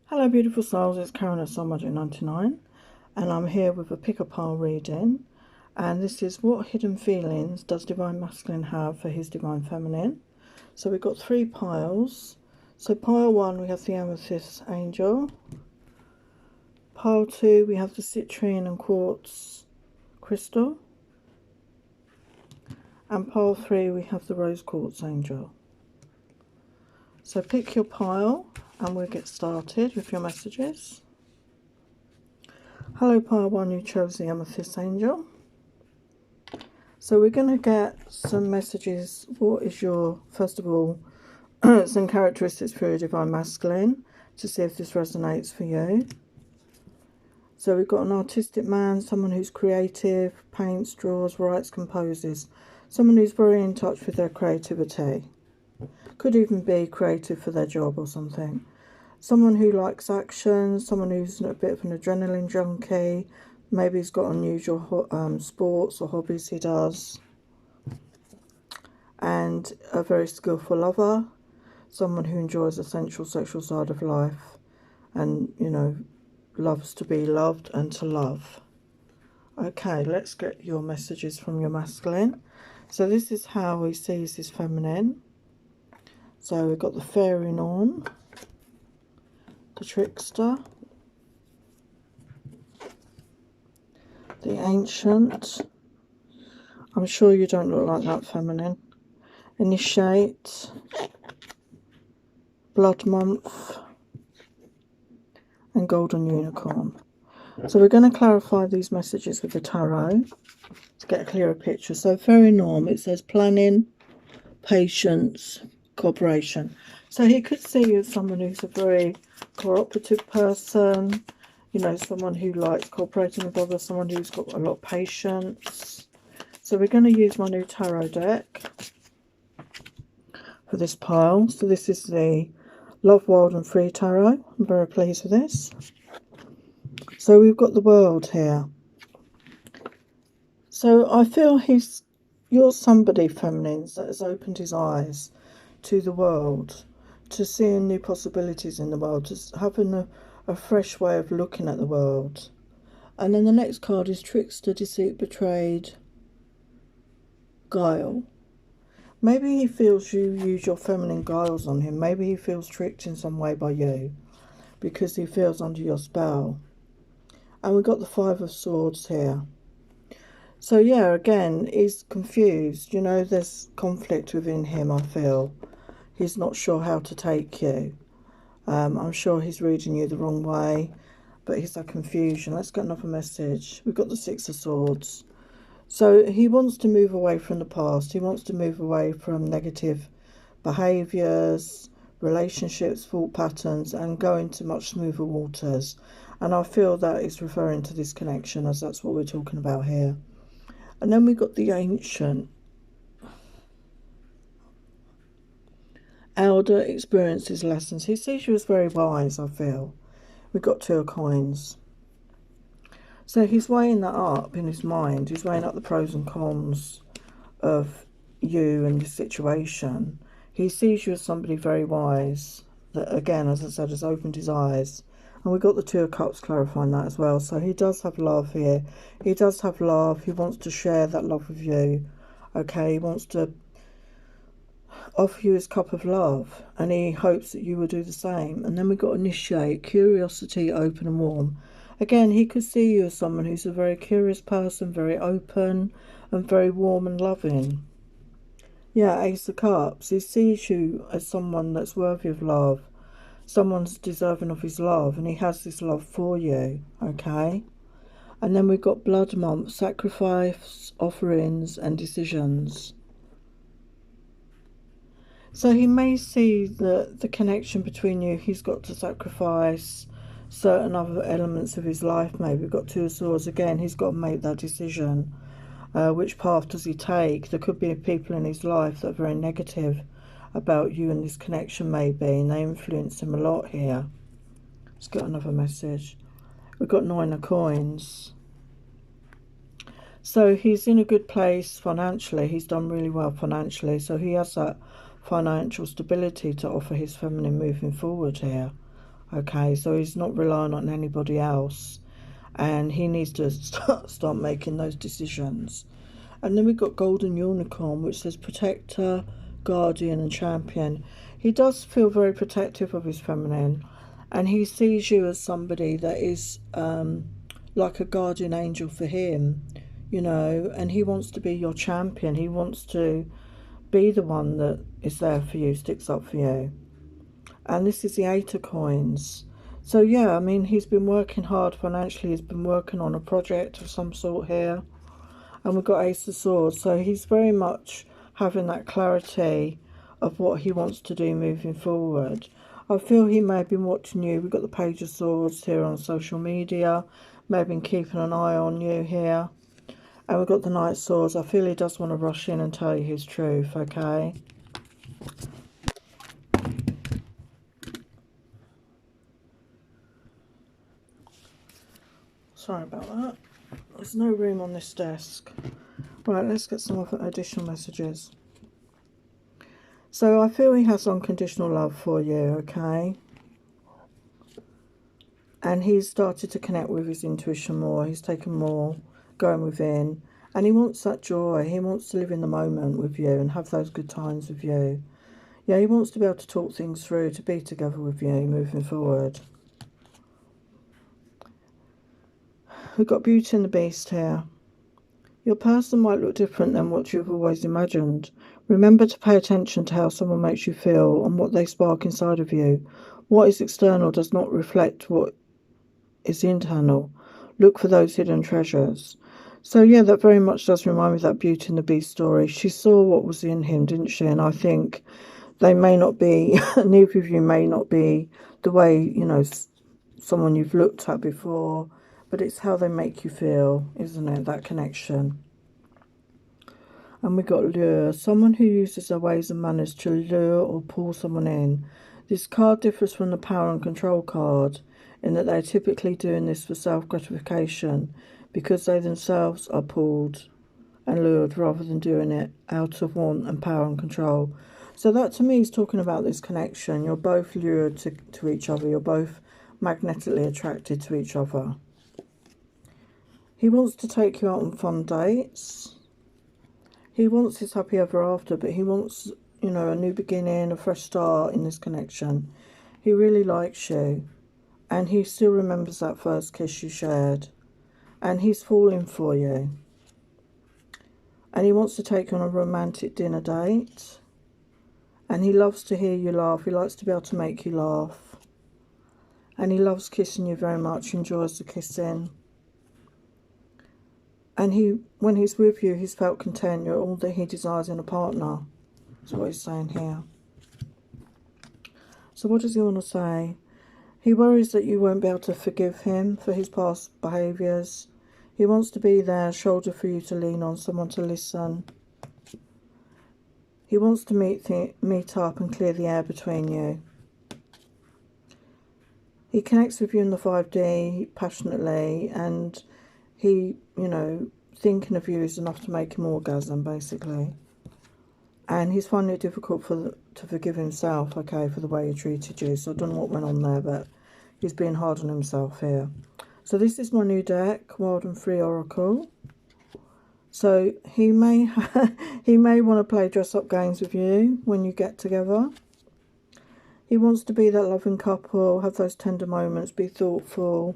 Hello beautiful souls, it's Karen at Soul Magic 99 and I'm here with a pick a pile reading, and this is what hidden feelings does Divine Masculine have for his Divine Feminine. So we've got 3 piles. So pile 1 we have the Amethyst Angel, pile 2 we have the Citrine and Quartz Crystal, and pile 3 we have the Rose Quartz Angel. So pick your pile and we'll get started with your messages. Hello pile 1 who chose the Amethyst Angel. So we're going to get some messages. What is your, first of all, some characteristics for your Divine Masculine, to see if this resonates for you. So we've got an artistic man, someone who's creative, paints, draws, writes, composes. Someone who's very in touch with their creativity. Could even be creative for their job or something. Someone who likes action, someone who's a bit of an adrenaline junkie. Maybe he's got unusual sports or hobbies he does. And a very skillful lover. Someone who enjoys the sensual sexual side of life. And, you know, loves to be loved and to love. Okay, let's get your messages from your masculine. So this is how he sees his feminine. So we've got the fairy norn, the trickster, the ancient. I'm sure you don't look like that feminine. Initiate, blood month, and golden unicorn. So we're going to clarify these messages with the tarot to get a clearer picture. So fairy norm, it says planning, patience, cooperation. So he could see you as someone who's a very cooperative person, you know, someone who likes cooperating with others, someone who's got a lot of patience. So we're going to use my new tarot deck for this pile. So this is the Love, Wild and Free tarot. I'm very pleased with this. So we've got the world here. So I feel you're somebody, feminines, that has opened his eyes to the world, to seeing new possibilities in the world, to having a fresh way of looking at the world. And then the next card is trickster, deceit, betrayed, guile. Maybe he feels you use your feminine guiles on him. Maybe he feels tricked in some way by you because he feels under your spell. And we've got the 5 of Swords here. So yeah, again, he's confused. You know, there's conflict within him, I feel. He's not sure how to take you. I'm sure he's reading you the wrong way, but he's a confusion. Let's get another message. We've got the 6 of Swords. So he wants to move away from the past. He wants to move away from negative behaviours, relationships, thought patterns, and go into much smoother waters. And I feel that is referring to this connection, as that's what we're talking about here. And then we've got the ancient. Elder, experiences, lessons. He sees you as very wise, I feel. We've got 2 of coins. So he's weighing that up in his mind. He's weighing up the pros and cons of you and this situation. He sees you as somebody very wise. That, again, as I said, has opened his eyes. And we've got the 2 of Cups clarifying that as well. So he does have love here. He does have love. He wants to share that love with you. Okay, he wants to offer you his cup of love, and he hopes that you will do the same. And then we've got initiate, curiosity, open and warm. Again, he could see you as someone who's a very curious person, very open and very warm and loving. Yeah, Ace of Cups. He sees you as someone that's worthy of love, someone's deserving of his love, and he has this love for you. Okay. And then we've got blood month, sacrifice, offerings and decisions. So he may see the connection between you. He's got to sacrifice certain other elements of his life. Maybe we've got 2 of Swords. Again, he's got to make that decision. Which path does he take? There could be people in his life that are very negative about you and this connection, maybe, and they influence him a lot here. Let's get another message. We've got 9 of coins. So he's in a good place financially. He's done really well financially. So he has that financial stability to offer his feminine moving forward here. Okay, so he's not relying on anybody else, and he needs to start making those decisions. And then we've got Golden Unicorn, which says protector, guardian and champion. He does feel very protective of his feminine, and he sees you as somebody that is like a guardian angel for him, you know, and he wants to be your champion. He wants to be the one that is there for you, sticks up for you. And this is the 8 of coins. So yeah, I mean, he's been working hard financially. He's been working on a project of some sort here. And we've got Ace of Swords. So he's very much having that clarity of what he wants to do moving forward. I feel he may have been watching you. We've got the Page of Swords here on social media. May have been keeping an eye on you here. And we've got the Knight of Swords. I feel he does want to rush in and tell you his truth, okay? Sorry about that. There's no room on this desk. Right, let's get some additional messages. So I feel he has unconditional love for you, okay? And he's started to connect with his intuition more. He's taken more, going within. And he wants that joy. He wants to live in the moment with you and have those good times with you. Yeah, he wants to be able to talk things through, to be together with you moving forward. We've got Beauty and the Beast here. Your person might look different than what you've always imagined. Remember to pay attention to how someone makes you feel and what they spark inside of you. What is external does not reflect what is internal. Look for those hidden treasures. So yeah, that very much does remind me of that Beauty and the Beast story. She saw what was in him, didn't she? And I think they may not be, neither of you may not be the way, you know, someone you've looked at before. But it's how they make you feel, isn't it? That connection. And we've got lure. Someone who uses their ways and manners to lure or pull someone in. This card differs from the power and control card in that they're typically doing this for self-gratification because they themselves are pulled and lured rather than doing it out of want and power and control. So that to me is talking about this connection. You're both lured to each other. You're both magnetically attracted to each other. He wants to take you out on fun dates. He wants his happy ever after, but he wants, you know, a new beginning, a fresh start in this connection. He really likes you. And he still remembers that first kiss you shared. And he's falling for you. And he wants to take you on a romantic dinner date. And he loves to hear you laugh. He likes to be able to make you laugh. And he loves kissing you very much. He enjoys the kissing. And when he's with you, he's felt content. You're all that he desires in a partner. That's what he's saying here. So what does he want to say? He worries that you won't be able to forgive him for his past behaviours. He wants to be there, a shoulder for you to lean on, someone to listen. He wants to meet up and clear the air between you. He connects with you in the 5D passionately, and he, you know, thinking of you is enough to make him orgasm, basically. And he's finding it difficult to forgive himself, okay, for the way he treated you. So I don't know what went on there, but he's being hard on himself here. So this is my new deck, Wild and Free Oracle. So he may want to play dress-up games with you when you get together. He wants to be that loving couple, have those tender moments, be thoughtful.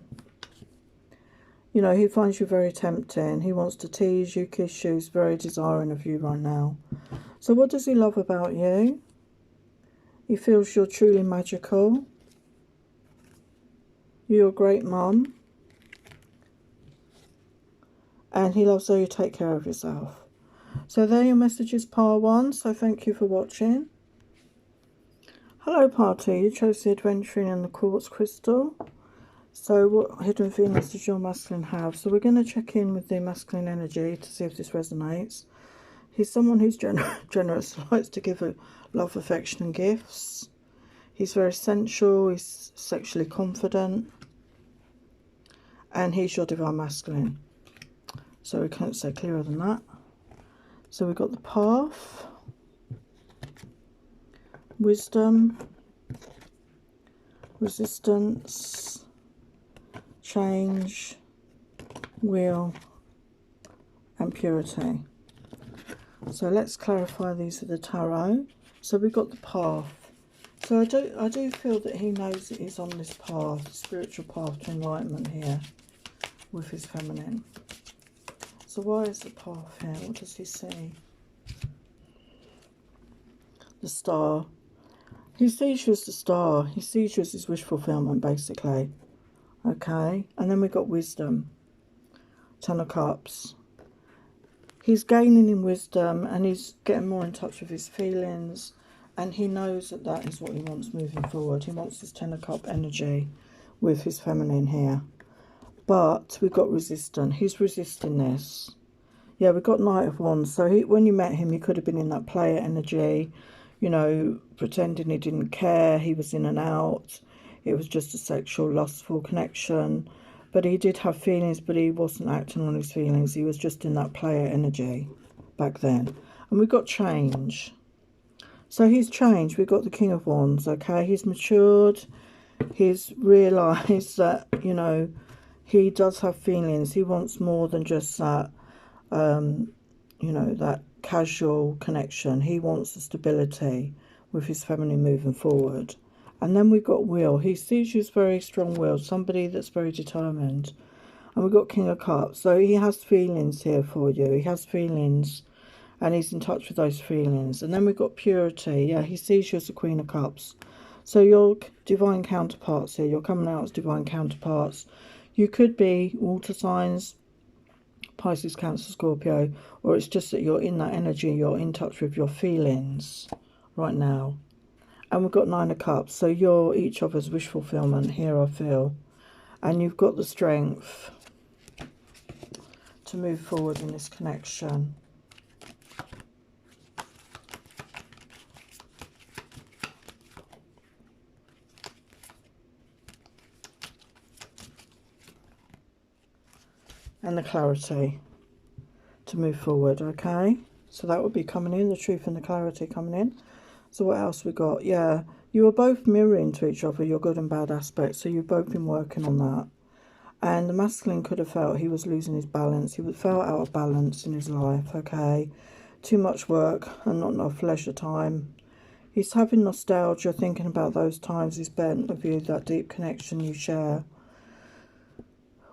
You know, he finds you very tempting. He wants to tease you, kiss you. He's very desiring of you right now. So what does he love about you? He feels you're truly magical. You're a great mum. And he loves how you take care of yourself. So there are your messages, part 1. So thank you for watching. Hello, part 2. You chose the Adventurine and the Quartz Crystal. So what hidden feelings does your masculine have? So we're going to check in with the masculine energy to see if this resonates. He's someone who's generous, likes to give love, affection and gifts. He's very sensual, he's sexually confident. And he's your divine masculine. So we can't say clearer than that. So we've got the path, wisdom, resistance, change, wheel, and purity. So let's clarify these with the tarot. So we've got the path. So I do feel that he knows that he's on this path, spiritual path to enlightenment here with his feminine. So why is the path here? What does he see? The star. He sees you as the star. He sees you as his wish fulfillment, basically. Okay. And then we've got wisdom. 10 of Cups. He's gaining in wisdom and he's getting more in touch with his feelings. And he knows that that is what he wants moving forward. He wants this 10 of Cup energy with his feminine here. But we've got resistance. He's resisting this. Yeah, we've got Knight of Wands. So when you met him, he could have been in that player energy. You know, pretending he didn't care. He was in and out. It was just a sexual, lustful connection. But he did have feelings, but he wasn't acting on his feelings. He was just in that player energy back then. And we've got change. So he's changed. We've got the King of Wands, okay? He's matured. He's realised that, you know, he does have feelings. He wants more than just that, you know, that casual connection. He wants the stability with his feminine moving forward. And then we've got will. He sees you as very strong-willed, somebody that's very determined. And we've got King of Cups. So he has feelings here for you. He has feelings and he's in touch with those feelings. And then we've got purity. Yeah, he sees you as the Queen of Cups. So your divine counterparts here. You're coming out as divine counterparts. You could be water signs, Pisces, Cancer, Scorpio, or it's just that you're in that energy, you're in touch with your feelings right now. And we've got 9 of Cups, so you're each other's wish fulfillment here, I feel. And you've got the strength to move forward in this connection. And the clarity to move forward, okay? So that would be coming in, the truth and the clarity coming in. So what else we got? Yeah, you are both mirroring to each other your good and bad aspects. So you've both been working on that. And the masculine could have felt he was losing his balance. He felt out of balance in his life, okay? Too much work and not enough leisure time. He's having nostalgia, thinking about those times he spent with you, that deep connection you share.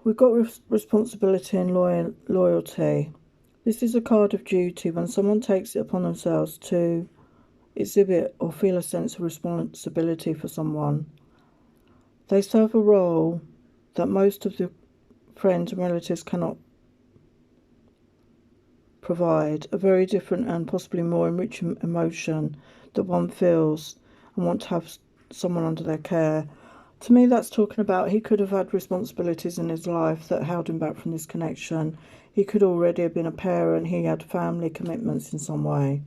We've got responsibility and loyalty. This is a card of duty. When someone takes it upon themselves to exhibit or feel a sense of responsibility for someone, they serve a role that most of the friends and relatives cannot provide. A very different and possibly more enriching emotion that one feels and want to have someone under their care. To me, that's talking about he could have had responsibilities in his life that held him back from this connection. He could already have been a parent. He had family commitments in some way.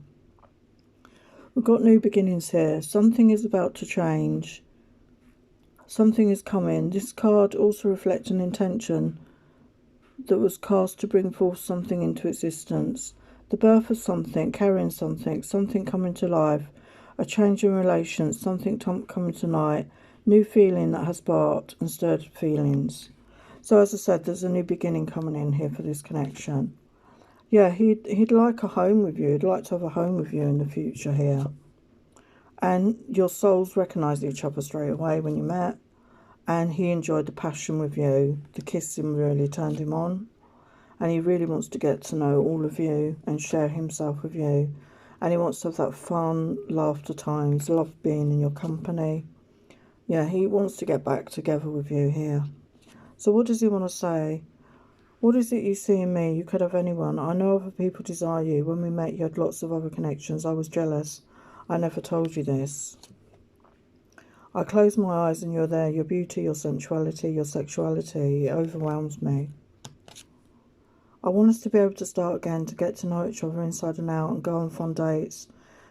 We've got new beginnings here. Something is about to change. Something is coming. This card also reflects an intention that was cast to bring forth something into existence. The birth of something, carrying something, something coming to life, a change in relations, something coming to light. New feeling that has sparked and stirred feelings. So as I said, there's a new beginning coming in here for this connection. Yeah, he'd like a home with you. He'd like to have a home with you in the future here. And your souls recognised each other straight away when you met. And he enjoyed the passion with you. The kissing really turned him on. And he really wants to get to know all of you and share himself with you. And he wants to have that fun, laughter times, love being in your company. Yeah, he wants to get back together with you here. So what does he want to say? What is it you see in me? You could have anyone. I know other people desire you. When we met, you had lots of other connections. I was jealous. I never told you this. I close my eyes and you're there. Your beauty, your sensuality, your sexuality, it overwhelms me. I want us to be able to start again, to get to know each other inside and out and go on fun dates.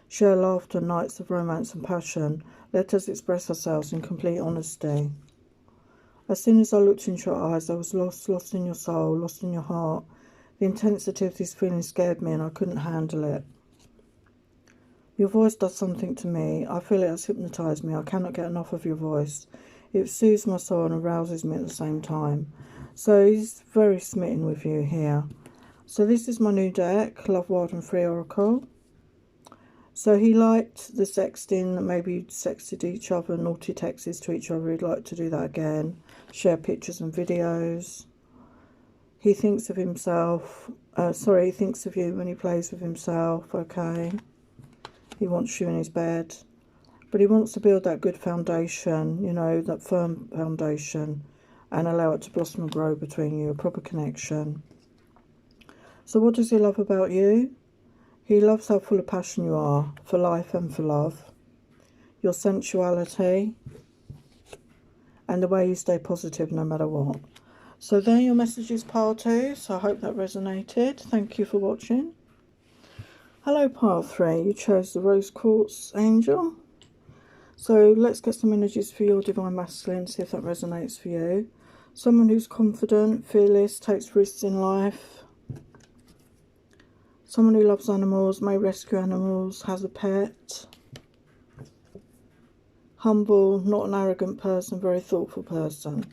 Share laughter, nights of romance and passion. Let us express ourselves in complete honesty. As soon as I looked into your eyes, I was lost in your soul, lost in your heart. The intensity of this feeling scared me and I couldn't handle it. Your voice does something to me. I feel it has hypnotised me. I cannot get enough of your voice. It soothes my soul and arouses me at the same time. So he's very smitten with you here. So this is my new deck, Love, Wild and Free Oracle. So he liked the sexting, maybe you sexted each other, naughty texts to each other. He'd like to do that again. Share pictures and videos. He thinks of himself, he thinks of you when he plays with himself, okay. He wants you in his bed. But he wants to build that good foundation, you know, that firm foundation, and allow it to blossom and grow between you, a proper connection. So what does he love about you? He loves how full of passion you are, for life and for love. Your sensuality, and the way you stay positive no matter what. So there are your messages, pile 2. So I hope that resonated. Thank you for watching. Hello, pile 3. You chose the Rose Quartz Angel. So let's get some energies for your Divine Masculine, see if that resonates for you. Someone who's confident, fearless, takes risks in life. Someone who loves animals, may rescue animals, has a pet. Humble, not an arrogant person, very thoughtful person.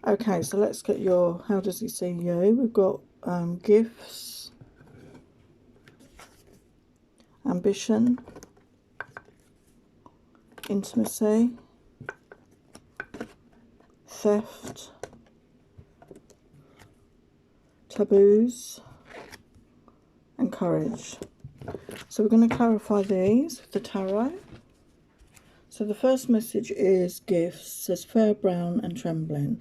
Okay, so let's get your, how does he see you? We've got gifts, ambition, intimacy, theft, taboos, and courage. So we're going to clarify these with the tarot. So the first message is gifts, says fair, brown and trembling.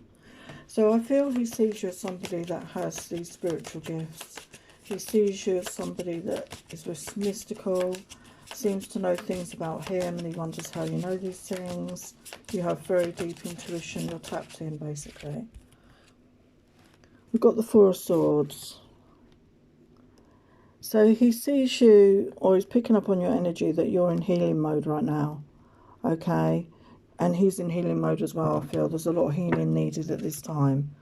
So I feel he sees you as somebody that has these spiritual gifts. He sees you as somebody that is mystical, seems to know things about him, and he wonders how you know these things. You have very deep intuition, you're tapped in basically. We've got the Four of Swords. So he sees you, or he's picking up on your energy, that you're in healing mode right now. Okay, and he's in healing mode as well. I feel there's a lot of healing needed at this time.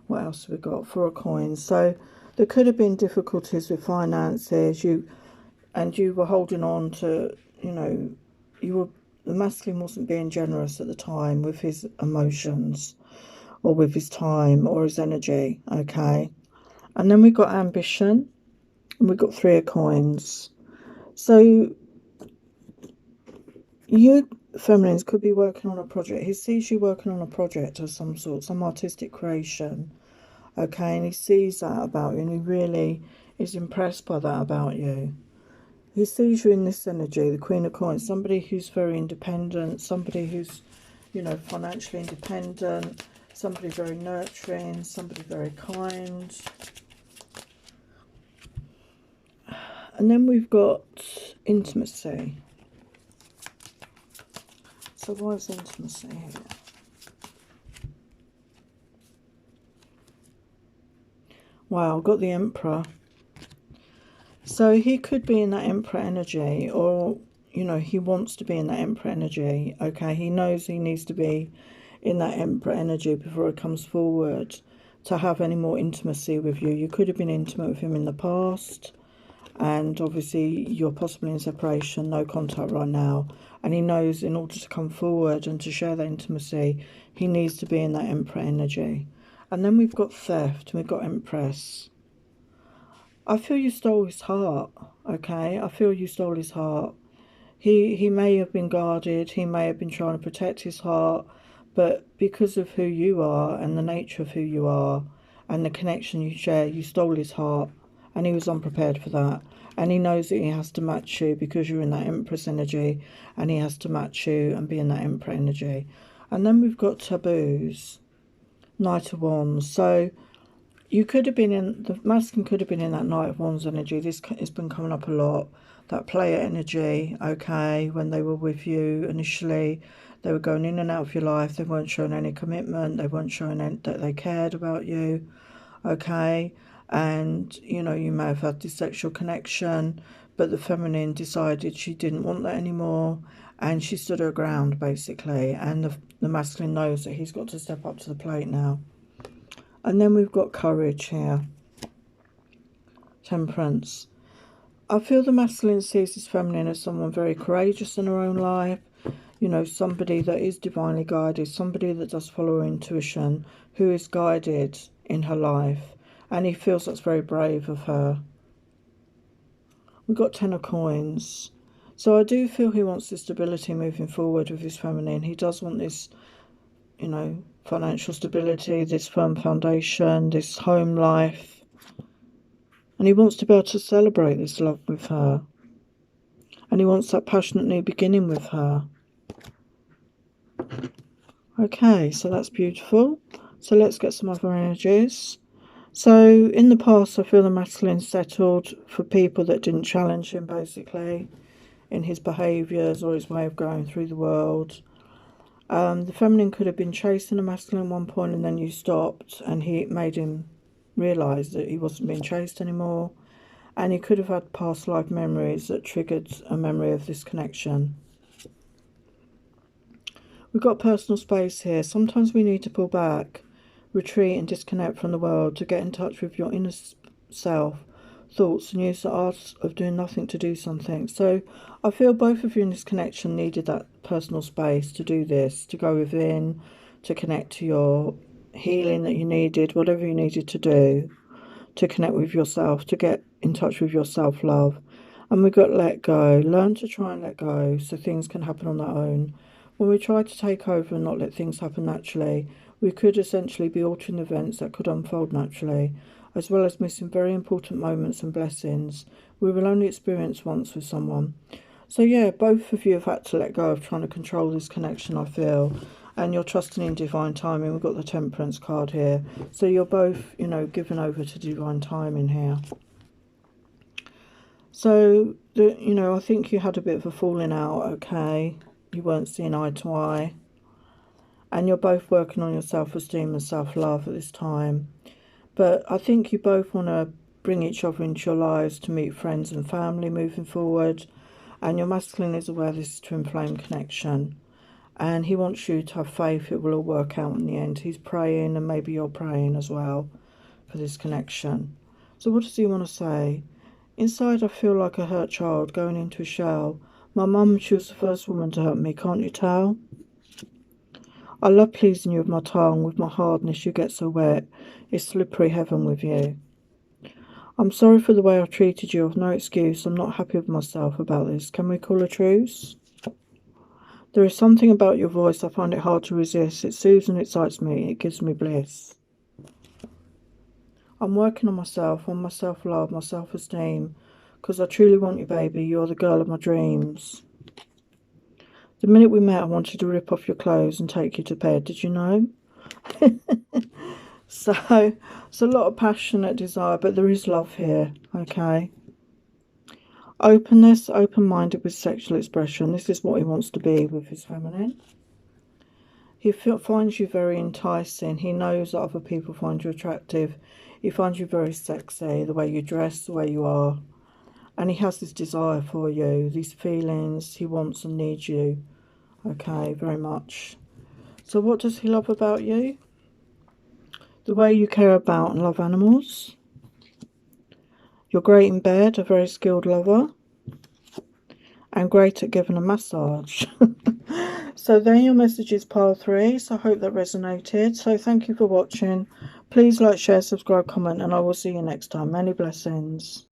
What else have we got? 4 of Coins. So there could have been difficulties with finances. You were holding on to, you know, the masculine wasn't being generous at the time with his emotions, or with his time, or his energy. Okay, and then we got ambition, and we got 3 of Coins. So you feminines could be working on a project. He sees you working on a project of some sort, some artistic creation. Okay, and he sees that about you, and he really is impressed by that about you. He sees you in this energy, the Queen of Coins, somebody who's very independent, somebody who's, you know, financially independent, somebody very nurturing, somebody very kind. And then we've got intimacy. So why is intimacy here? Wow, I've got the Emperor. So he could be in that Emperor energy, or, you know, he wants to be in that Emperor energy. Okay, he knows he needs to be in that Emperor energy before he comes forward to have any more intimacy with you. You could have been intimate with him in the past, and obviously you're possibly in separation, no contact right now. And he knows in order to come forward and to share that intimacy, he needs to be in that Emperor energy. And then we've got theft, and we've got Empress. I feel you stole his heart, okay? I feel you stole his heart. He may have been guarded, he may have been trying to protect his heart, but because of who you are and the nature of who you are and the connection you share, you stole his heart, and he was unprepared for that. And he knows that he has to match you because you're in that Empress energy, and he has to match you and be in that Emperor energy. And then we've got taboos, Knight of Wands. So you could have been in, the masculine could have been in that Knight of Wands energy. This has been coming up a lot. That player energy, okay, when they were with you initially, they were going in and out of your life. They weren't showing any commitment. They weren't showing that they cared about you, okay. And, you know, you may have had this sexual connection, but the feminine decided she didn't want that anymore, and she stood her ground, basically. And the masculine knows that he's got to step up to the plate now. And then we've got courage here. Temperance. I feel the masculine sees his feminine as someone very courageous in her own life. you know, somebody that is divinely guided, somebody that does follow her intuition, who is guided in her life. And he feels that's very brave of her. We've got 10 of coins. So I do feel he wants this stability moving forward with his feminine. He does want this, you know, financial stability, this firm foundation, this home life. And he wants to be able to celebrate this love with her. And he wants that passionate new beginning with her. Okay, so that's beautiful. So let's get some other energies. So in the past, I feel the masculine settled for people that didn't challenge him, basically, in his behaviours or his way of going through the world. The feminine could have been chasing the masculine at one point, and then you stopped, and he made him realise that he wasn't being chased anymore. And he could have had past life memories that triggered a memory of this connection. We've got personal space here. Sometimes we need to pull back, retreat and disconnect from the world to get in touch with your inner self, thoughts, and use the art of doing nothing to do something. So I feel both of you in this connection needed that personal space to do this, to go within, to connect to your healing that you needed, whatever you needed to do, to connect with yourself, to get in touch with your self-love. And we've got let go. Learn to try and let go so things can happen on their own. When we try to take over and not let things happen naturally, we could essentially be altering events that could unfold naturally, as well as missing very important moments and blessings we will only experience once with someone. So yeah, both of you have had to let go of trying to control this connection, I feel, and you're trusting in divine timing. We've got the Temperance card here. So you're both, you know, given over to divine timing here. So, you know, I think you had a bit of a falling out, okay? You weren't seeing eye to eye. And you're both working on your self-esteem and self-love at this time. But I think you both want to bring each other into your lives to meet friends and family moving forward. And your masculine is aware this is twin flame connection. And he wants you to have faith it will all work out in the end. He's praying, and maybe you're praying as well for this connection. So what does he want to say? Inside I feel like a hurt child going into a shell. My mum, she was the first woman to hurt me, can't you tell? I love pleasing you with my tongue, with my hardness, you get so wet. It's slippery heaven with you. I'm sorry for the way I've treated you, I've no excuse. I'm not happy with myself about this. Can we call a truce? There is something about your voice, I find it hard to resist. It soothes and excites me, it gives me bliss. I'm working on my self-love, my self-esteem, because I truly want you, baby. You're the girl of my dreams. The minute we met, I wanted to rip off your clothes and take you to bed. Did you know? So, it's a lot of passionate desire, but there is love here, okay? Openness, open-minded with sexual expression. This is what he wants to be with his feminine. He finds you very enticing. He knows that other people find you attractive. He finds you very sexy, the way you dress, the way you are. And he has this desire for you, these feelings. He wants and needs you. Okay, very much. So what does he love about you? The way you care about and love animals. You're great in bed, a very skilled lover. And great at giving a massage. So there are your messages, pile 3. So I hope that resonated. So thank you for watching. Please like, share, subscribe, comment, and I will see you next time. Many blessings.